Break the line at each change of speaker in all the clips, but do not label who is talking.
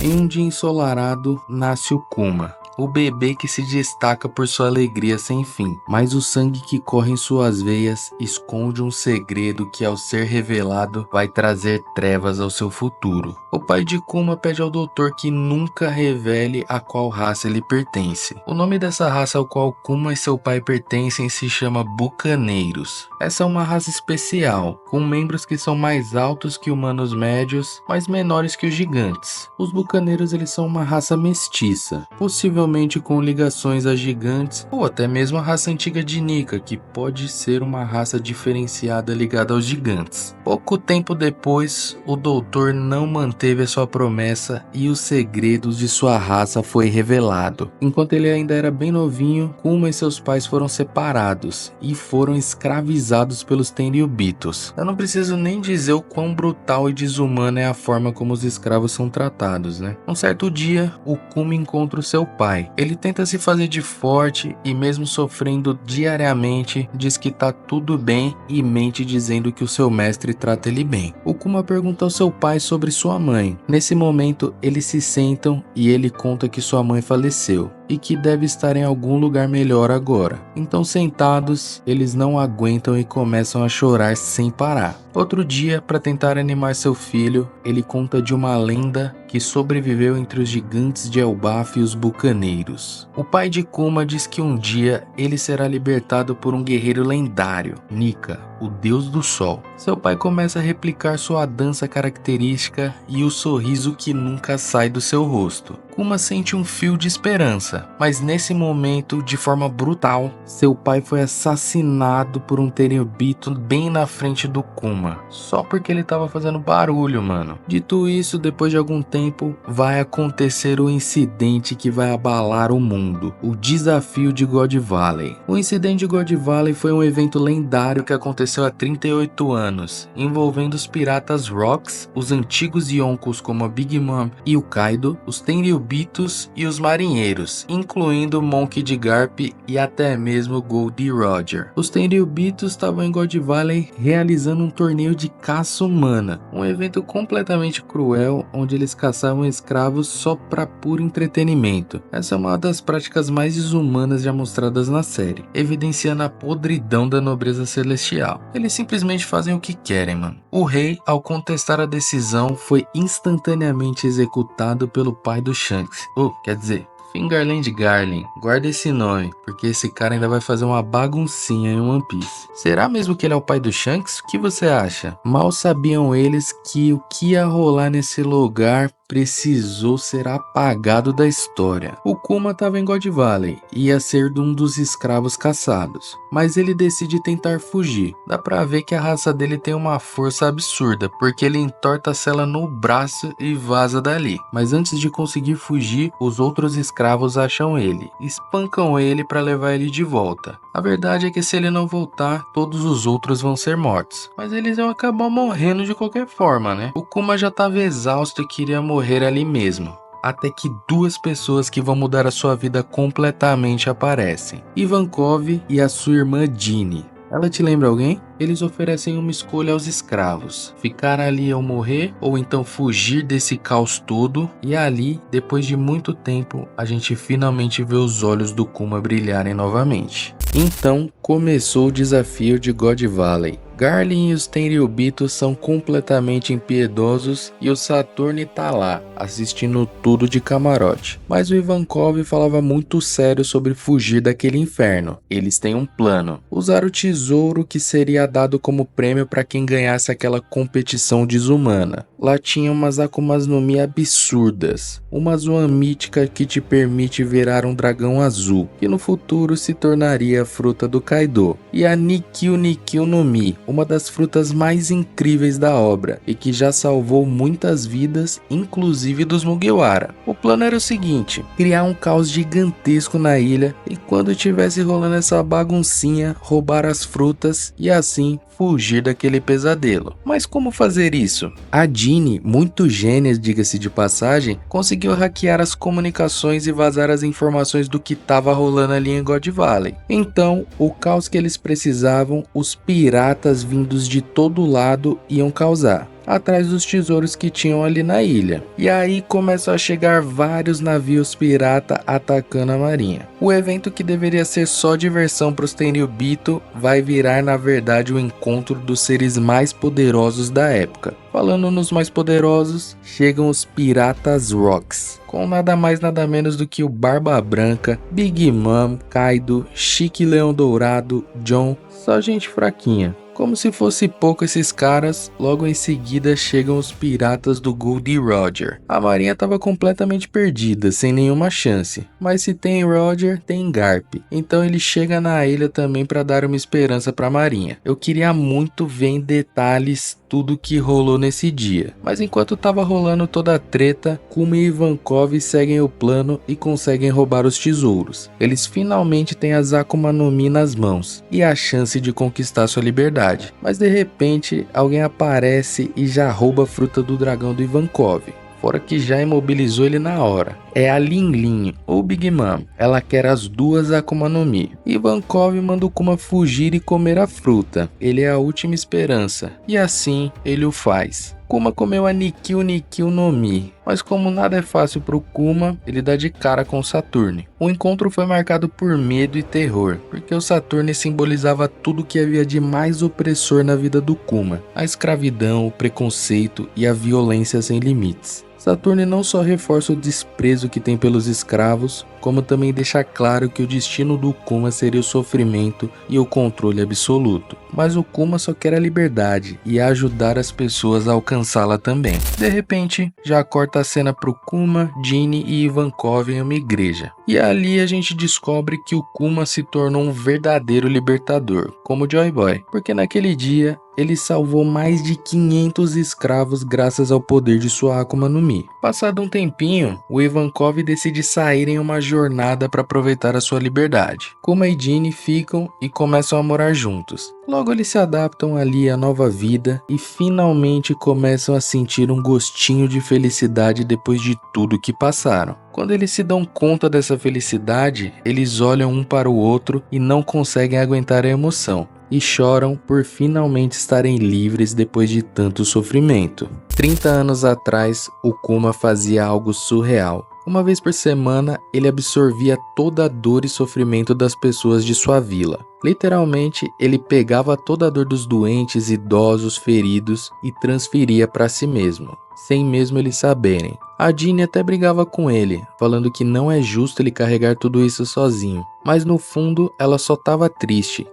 Em um dia ensolarado, nasce o Kuma, o bebê que se destaca por sua alegria sem fim, mas o sangue que corre em suas veias esconde um segredo que, ao ser revelado, vai trazer trevas ao seu futuro. O pai de Kuma pede ao doutor que nunca revele a qual raça ele pertence. O nome dessa raça ao qual Kuma e seu pai pertencem se chama Bucaneiros. Essa é uma raça especial, com membros que são mais altos que humanos médios, mas menores que os gigantes. Os Bucaneiros eles são uma raça mestiça, possivelmente com ligações a gigantes ou até mesmo a raça antiga de Nika, que pode ser uma raça diferenciada ligada aos gigantes. Pouco tempo depois, o doutor não manteve a sua promessa e os segredos de sua raça foi revelado. Enquanto ele ainda era bem novinho, Kuma e seus pais foram separados e foram escravizados pelos Tenryubitos. Eu não preciso nem dizer o quão brutal e desumana é a forma como os escravos são tratados, né? Um certo dia, o Kuma encontra o seu pai. Ele tenta se fazer de forte e, mesmo sofrendo diariamente, diz que tá tudo bem e mente dizendo que o seu mestre trata ele bem. O Kuma pergunta ao seu pai sobre sua mãe. Nesse momento, eles se sentam e ele conta que sua mãe faleceu e que deve estar em algum lugar melhor agora. Então, sentados, eles não aguentam e começam a chorar sem parar. Outro dia, para tentar animar seu filho, ele conta de uma lenda que sobreviveu entre os gigantes de Elbaf e os Bucaneiros. O pai de Kuma diz que um dia ele será libertado por um guerreiro lendário, Nika, o deus do sol. Seu pai começa a replicar sua dança característica e o sorriso que nunca sai do seu rosto. Kuma sente um fio de esperança, mas nesse momento, de forma brutal, seu pai foi assassinado por um Tenryubito bem na frente do Kuma, só porque ele estava fazendo barulho, mano. Dito isso, depois de algum tempo, vai acontecer o incidente que vai abalar o mundo, o desafio de God Valley. O incidente de God Valley foi um evento lendário que aconteceu há 38 anos, envolvendo os piratas Rocks, os antigos Yonkos como a Big Mom e o Kaido, os Tenryubitos e os marinheiros, incluindo Monkey D. Garp e até mesmo Goldie Roger. Os Tenryubitos estavam em God Valley realizando um torneio de caça humana, um evento completamente cruel onde eles caçavam escravos só para puro entretenimento. Essa é uma das práticas mais desumanas já mostradas na série, evidenciando a podridão da nobreza celestial. Eles simplesmente fazem o que querem, mano. O rei, ao contestar a decisão, foi instantaneamente executado pelo pai do Shanks. Quer dizer, Fingerland Garling. Guarda esse nome, porque esse cara ainda vai fazer uma baguncinha em One Piece. Será mesmo que ele é o pai do Shanks? O que você acha? Mal sabiam eles que o que ia rolar nesse lugar precisou ser apagado da história. O Kuma estava em God Valley e ia ser um dos escravos caçados, mas ele decide tentar fugir. Dá pra ver que a raça dele tem uma força absurda, porque ele entorta a sela no braço e vaza dali. Mas antes de conseguir fugir, os outros escravos acham ele, espancam ele para levar ele de volta. A verdade é que se ele não voltar, todos os outros vão ser mortos, mas eles vão acabar morrendo de qualquer forma, né? O Kuma já estava exausto e queria morrer ali mesmo, até que duas pessoas que vão mudar a sua vida completamente aparecem: Ivankov e a sua irmã Dini. Ela te lembra alguém? Eles oferecem uma escolha aos escravos: ficar ali ou morrer, ou então fugir desse caos todo. E ali, depois de muito tempo, a gente finalmente vê os olhos do Kuma brilharem novamente. Então começou o desafio de God Valley. Garling e os Tenryubitos são completamente impiedosos e o Saturne tá lá, assistindo tudo de camarote. Mas o Ivankov falava muito sério sobre fugir daquele inferno. Eles têm um plano: usar o tesouro que seria dado como prêmio para quem ganhasse aquela competição desumana. Lá tinha umas Akumas no Mi absurdas, uma Zoan mítica que te permite virar um dragão azul, que no futuro se tornaria a fruta do Kaido, e a Nikyu Nikyu no Mi, uma das frutas mais incríveis da obra e que já salvou muitas vidas, inclusive dos Mugiwara. O plano era o seguinte: criar um caos gigantesco na ilha e, quando estivesse rolando essa baguncinha, roubar as frutas e assim fugir daquele pesadelo. Mas como fazer isso? A Dini, muito gênia, diga-se de passagem, conseguiu hackear as comunicações e vazar as informações do que estava rolando ali em God Valley. Então, o caos que eles precisavam, os piratas piratas vindos de todo lado iam causar, atrás dos tesouros que tinham ali na ilha. E aí começam a chegar vários navios pirata atacando a marinha. O evento que deveria ser só diversão para os Tenryubito vai virar na verdade o encontro dos seres mais poderosos da época. Falando nos mais poderosos, chegam os Piratas Rocks, com nada mais nada menos do que o Barba Branca, Big Mom, Kaido, Chique Leão Dourado, John, só gente fraquinha. Como se fosse pouco esses caras, logo em seguida chegam os piratas do Goldie Roger. A marinha estava completamente perdida, sem nenhuma chance. Mas se tem Roger, tem Garp. Então ele chega na ilha também para dar uma esperança para a marinha. Eu queria muito ver em detalhes tudo que rolou nesse dia. Mas enquanto tava rolando toda a treta, Kuma e Ivankov seguem o plano e conseguem roubar os tesouros. Eles finalmente têm as Akuma no Mi nas mãos e a chance de conquistar sua liberdade. Mas de repente, alguém aparece e já rouba a fruta do dragão do Ivankov. Fora que já imobilizou ele na hora. É a Lin Lin, ou Big Mom. Ela quer as duas Akuma no Mi. Ivankov manda o Kuma fugir e comer a fruta. Ele é a última esperança. E assim, ele o faz. Kuma comeu a Nikyu Nikyu no Mi, mas como nada é fácil pro Kuma, ele dá de cara com o Saturne. O encontro foi marcado por medo e terror, porque o Saturne simbolizava tudo que havia de mais opressor na vida do Kuma: a escravidão, o preconceito e a violência sem limites. Saturne não só reforça o desprezo que tem pelos escravos, como também deixa claro que o destino do Kuma seria o sofrimento e o controle absoluto. Mas o Kuma só quer a liberdade e ajudar as pessoas a alcançá-la também. De repente, já corta a cena pro Kuma, Jinny e Ivankov em uma igreja. E ali a gente descobre que o Kuma se tornou um verdadeiro libertador, como Joy Boy, porque naquele dia ele salvou mais de 500 escravos graças ao poder de sua Akuma no Mi. Passado um tempinho, o Ivankov decide sair em uma jornada para aproveitar a sua liberdade. Kuma e Jinny ficam e começam a morar juntos. Logo eles se adaptam ali à nova vida e finalmente começam a sentir um gostinho de felicidade depois de tudo que passaram. Quando eles se dão conta dessa felicidade, eles olham um para o outro e não conseguem aguentar a emoção. E choram por finalmente estarem livres depois de tanto sofrimento. 30 anos atrás, o Kuma fazia algo surreal. Uma vez por semana, ele absorvia toda a dor e sofrimento das pessoas de sua vila. Literalmente, ele pegava toda a dor dos doentes, idosos, feridos e transferia para si mesmo, sem mesmo eles saberem. A Jinny até brigava com ele, falando que não é justo ele carregar tudo isso sozinho. Mas no fundo, ela só estava triste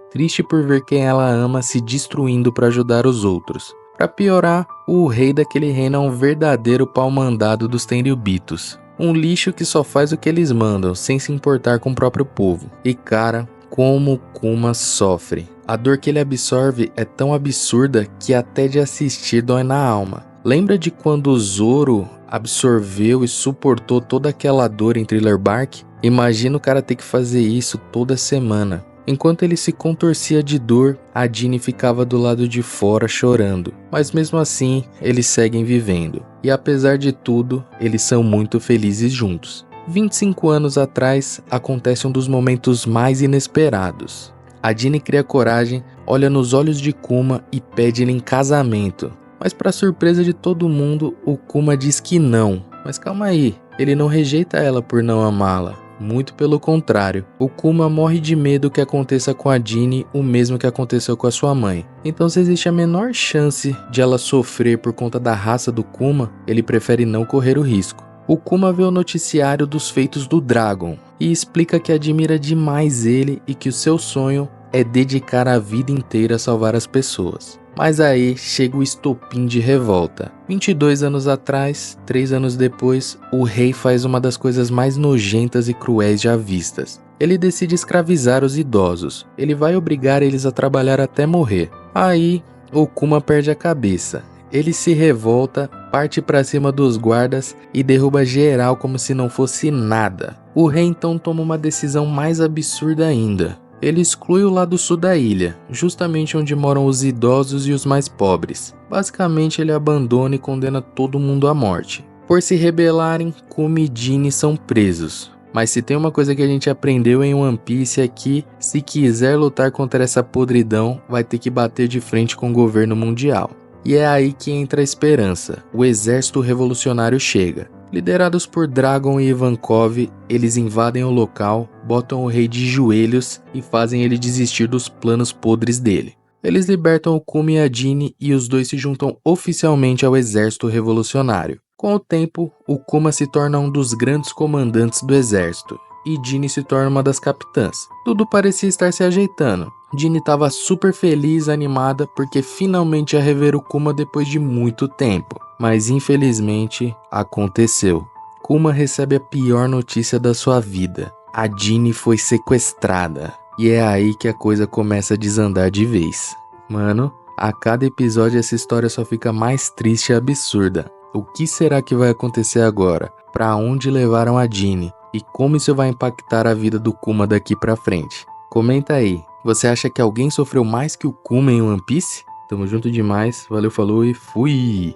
por ver quem ela ama se destruindo para ajudar os outros. Para piorar, o rei daquele reino é um verdadeiro pau-mandado dos Tenryubitos. Um lixo que só faz o que eles mandam, sem se importar com o próprio povo. E cara, como o Kuma sofre. A dor que ele absorve é tão absurda que até de assistir dói na alma. Lembra de quando o Zoro absorveu e suportou toda aquela dor em Thriller Bark? Imagina o cara ter que fazer isso toda semana. Enquanto ele se contorcia de dor, a Jinny ficava do lado de fora chorando. Mas mesmo assim, eles seguem vivendo. E apesar de tudo, eles são muito felizes juntos. 25 anos atrás, acontece um dos momentos mais inesperados. A Jinny cria coragem, olha nos olhos de Kuma e pede ele em casamento. Mas para surpresa de todo mundo, o Kuma diz que não. Mas calma aí, ele não rejeita ela por não amá-la. Muito pelo contrário, o Kuma morre de medo que aconteça com a Jinny o mesmo que aconteceu com a sua mãe. Então se existe a menor chance de ela sofrer por conta da raça do Kuma, ele prefere não correr o risco. O Kuma vê o noticiário dos feitos do Dragon e explica que admira demais ele e que o seu sonho é dedicar a vida inteira a salvar as pessoas. Mas aí chega o estopim de revolta. 22 anos atrás, 3 anos depois, o rei faz uma das coisas mais nojentas e cruéis já vistas. Ele decide escravizar os idosos. Ele vai obrigar eles a trabalhar até morrer. Aí, o Kuma perde a cabeça. Ele se revolta, parte para cima dos guardas e derruba geral como se não fosse nada. O rei então toma uma decisão mais absurda ainda. Ele exclui o lado sul da ilha, justamente onde moram os idosos e os mais pobres. Basicamente, ele abandona e condena todo mundo à morte. Por se rebelarem, Kuma e Jinny são presos. Mas se tem uma coisa que a gente aprendeu em One Piece é que, se quiser lutar contra essa podridão, vai ter que bater de frente com o governo mundial. E é aí que entra a esperança. O exército revolucionário chega. Liderados por Dragon e Ivankov, eles invadem o local, botam o rei de joelhos e fazem ele desistir dos planos podres dele. Eles libertam o Kuma e a Jinny e os dois se juntam oficialmente ao exército revolucionário. Com o tempo, o Kuma se torna um dos grandes comandantes do exército e Jinny se torna uma das capitãs. Tudo parecia estar se ajeitando. Jinny estava super feliz e animada porque finalmente ia rever o Kuma depois de muito tempo. Mas infelizmente, aconteceu. Kuma recebe a pior notícia da sua vida. A Jinny foi sequestrada. E é aí que a coisa começa a desandar de vez. Mano, a cada episódio essa história só fica mais triste e absurda. O que será que vai acontecer agora? Pra onde levaram a Jinny? E como isso vai impactar a vida do Kuma daqui pra frente? Comenta aí, você acha que alguém sofreu mais que o Kuma em One Piece? Tamo junto demais, valeu, falou e fui!